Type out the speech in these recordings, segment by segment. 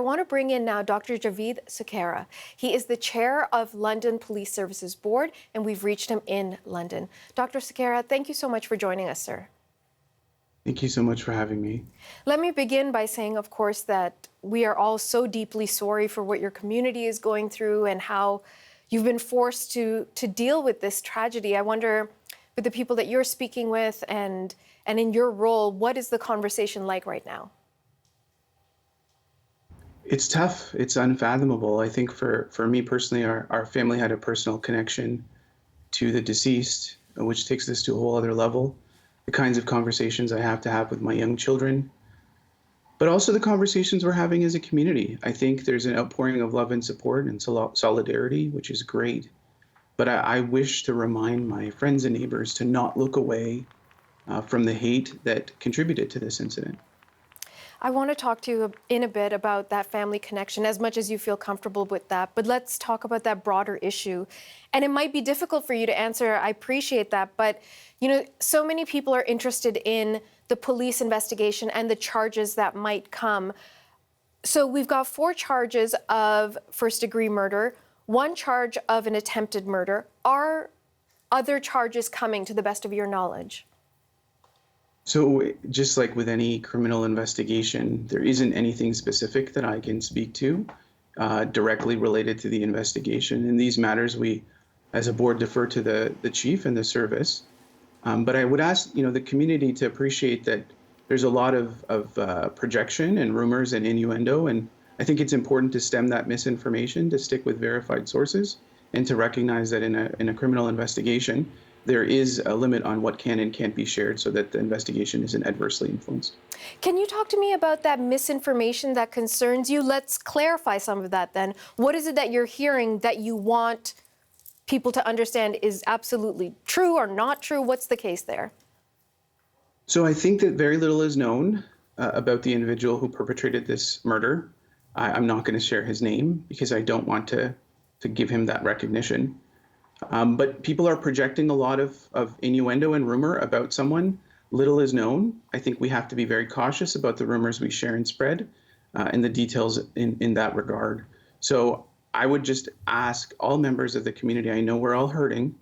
want to bring in now Dr. Javeed Sukkara. He is the chair of London Police Services Board, and we've reached him in London. Dr. Sukkara, thank you so much for joining us, sir. Thank you so much for having me. Let me begin by saying, of course, that we are all so deeply sorry for what your community is going through and how you've been forced to deal with this tragedy. I wonder, with the people that you're speaking with and in your role, what is the conversation like right now? It's tough. It's unfathomable. I think for me personally, our family had a personal connection to the deceased, which takes this to a whole other level. The kinds of conversations I have to have with my young children, but also the conversations we're having as a community. I think there's an outpouring of love and support and solidarity, which is great. But I wish to remind my friends and neighbors to not look away from the hate that contributed to this incident. I want to talk to you in a bit about that family connection, as much as you feel comfortable with that. But let's talk about that broader issue. And it might be difficult for you to answer. I appreciate that. But, you know, so many people are interested in the police investigation and the charges that might come. So we've got 4 charges of first-degree murder, 1 charge of an attempted murder. Are other charges coming, to the best of your knowledge? So just like with any criminal investigation, there isn't anything specific that I can speak to directly related to the investigation. In these matters, we, as a board, defer to the chief and the service. But I would ask, the community to appreciate that there's a lot of projection and rumors and innuendo, and I think it's important to stem that misinformation, to stick with verified sources, and to recognize that in a criminal investigation, there is a limit on what can and can't be shared so that the investigation isn't adversely influenced. Can you talk to me about that misinformation that concerns you? Let's clarify some of that then. What is it that you're hearing that you want people to understand is absolutely true or not true? What's the case there? So I think that very little is known about the individual who perpetrated this murder. I'm not going to share his name because I don't want to give him that recognition. But people are projecting a lot of innuendo and rumor about someone. Little is known. I think we have to be very cautious about the rumors we share and spread and the details in that regard. So I would just ask all members of the community, I know we're all hurting,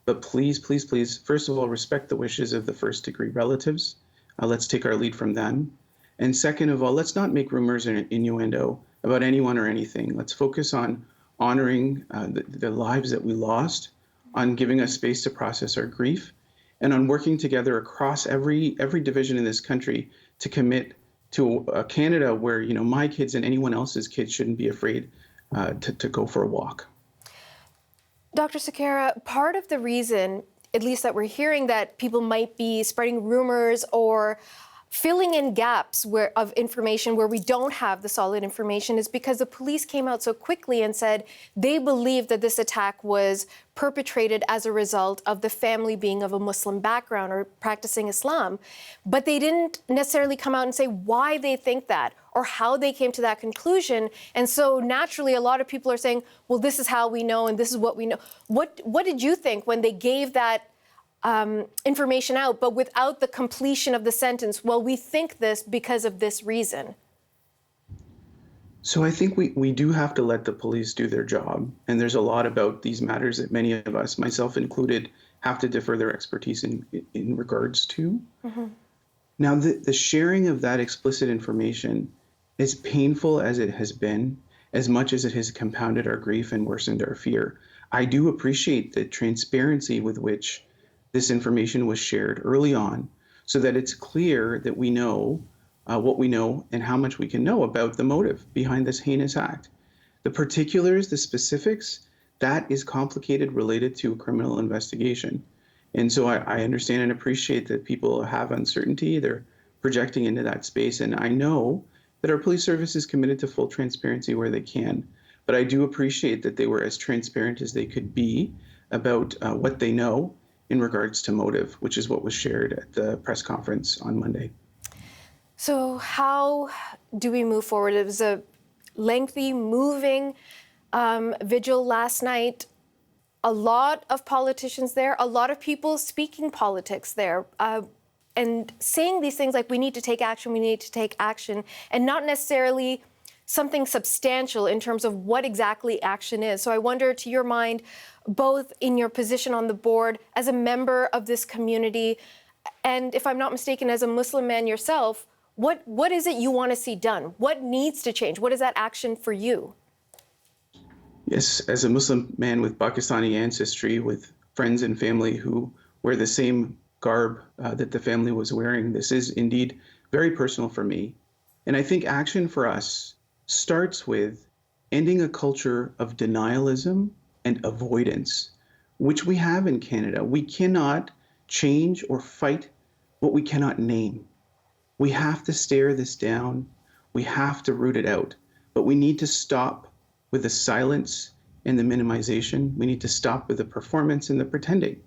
but please, please, please, first of all, respect the wishes of the first-degree relatives. Let's take our lead from them. And second of all, let's not make rumors and innuendo about anyone or anything. Let's focus on honoring the lives that we lost, on giving us space to process our grief, and on working together across every division in this country to commit to a Canada where my kids and anyone else's kids shouldn't be afraid to go for a walk. Dr. Sukkara, part of the reason, at least that we're hearing, that people might be spreading rumors or filling in gaps of information where we don't have the solid information is because the police came out so quickly and said they believe that this attack was perpetrated as a result of the family being of a Muslim background or practicing Islam. But they didn't necessarily come out and say why they think that or how they came to that conclusion. And so naturally, a lot of people are saying, well, this is how we know and this is what we know. What did you think when they gave that information out, but without the completion of the sentence? Well, we think this because of this reason. So I think we do have to let the police do their job. And there's a lot about these matters that many of us, myself included, have to defer their expertise in regards to. Mm-hmm. Now, the sharing of that explicit information, as painful as it has been, as much as it has compounded our grief and worsened our fear, I do appreciate the transparency with which this information was shared early on so that it's clear that we know what we know and how much we can know about the motive behind this heinous act. The particulars, the specifics, that is complicated related to a criminal investigation. And so I understand and appreciate that people have uncertainty. They're projecting into that space. And I know that our police service is committed to full transparency where they can. But I do appreciate that they were as transparent as they could be about what they know in regards to motive, which is what was shared at the press conference on Monday. So how do we move forward? It was a lengthy, moving vigil last night. A lot of politicians there, a lot of people speaking politics there, and saying these things like we need to take action, and not necessarily something substantial in terms of what exactly action is. So I wonder, to your mind, both in your position on the board as a member of this community, and if I'm not mistaken, as a Muslim man yourself, what is it you want to see done? What needs to change? What is that action for you? Yes, as a Muslim man with Pakistani ancestry, with friends and family who wear the same garb that the family was wearing, this is indeed very personal for me. And I think action for us starts with ending a culture of denialism and avoidance, which we have in Canada. We cannot change or fight what we cannot name. We have to stare this down. We have to root it out. But we need to stop with the silence and the minimization. We need to stop with the performance and the pretending.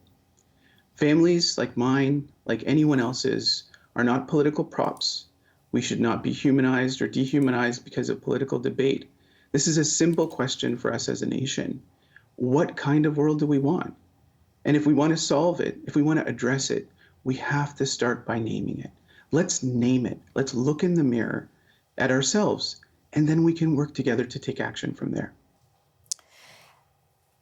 Families like mine, like anyone else's, are not political props. We should not be humanized or dehumanized because of political debate. This is a simple question for us as a nation. What kind of world do we want? And if we want to solve it, if we want to address it, we have to start by naming it. Let's name it. Let's look in the mirror at ourselves, and then we can work together to take action from there.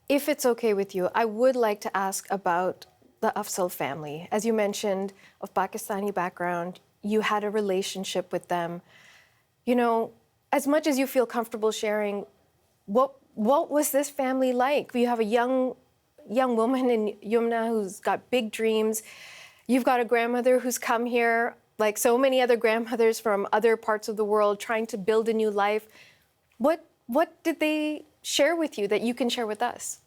If it's okay with you, I would like to ask about the Afzal family. As you mentioned, of Pakistani background, you had a relationship with them. You know, as much as you feel comfortable sharing, what was this family like? You have a young woman in Yumna who's got big dreams. You've got a grandmother who's come here, like so many other grandmothers from other parts of the world, trying to build a new life. What did they share with you that you can share with us?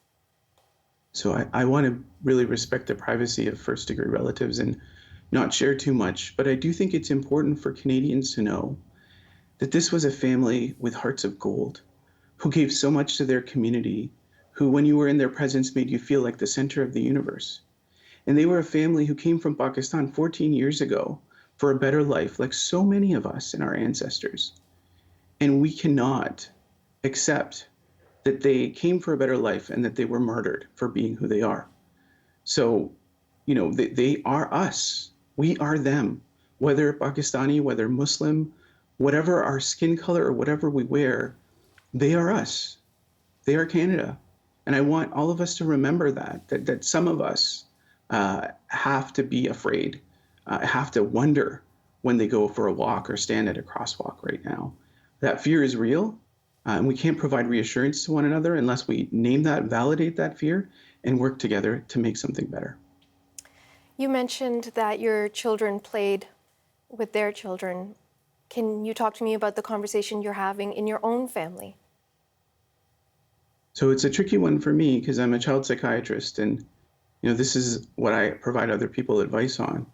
So I want to really respect the privacy of first-degree relatives and not share too much, but I do think it's important for Canadians to know that this was a family with hearts of gold, who gave so much to their community, who, when you were in their presence, made you feel like the center of the universe. And they were a family who came from Pakistan 14 years ago for a better life, like so many of us and our ancestors. And we cannot accept that they came for a better life and that they were murdered for being who they are. So, you know, they are us. We are them. Whether Pakistani, whether Muslim, whatever our skin color or whatever we wear, they are us. They are Canada. And I want all of us to remember that some of us have to be afraid, have to wonder when they go for a walk or stand at a crosswalk right now. That fear is real, and we can't provide reassurance to one another unless we name that, validate that fear, and work together to make something better. You mentioned that your children played with their children. Can you talk to me about the conversation you're having in your own family? So it's a tricky one for me because I'm a child psychiatrist, and this is what I provide other people advice on.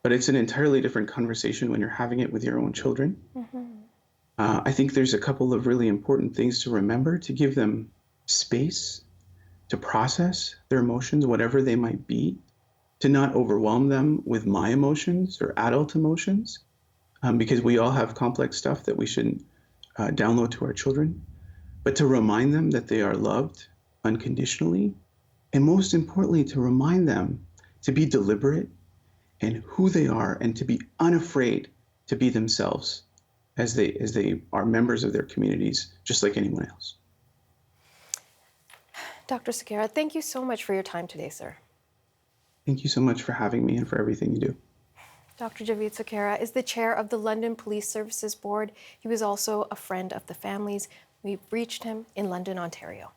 But it's an entirely different conversation when you're having it with your own children. Mm-hmm. I think there's a couple of really important things to remember, to give them space to process their emotions, whatever they might be, to not overwhelm them with my emotions or adult emotions, because we all have complex stuff that we shouldn't download to our children, but to remind them that they are loved unconditionally, and most importantly, to remind them to be deliberate in who they are and to be unafraid to be themselves as they are members of their communities, just like anyone else. Dr. Sequeira, thank you so much for your time today, sir. Thank you so much for having me and for everything you do. Dr. Javeed Sequeira is the chair of the London Police Services Board. He was also a friend of the families. We've reached him in London, Ontario.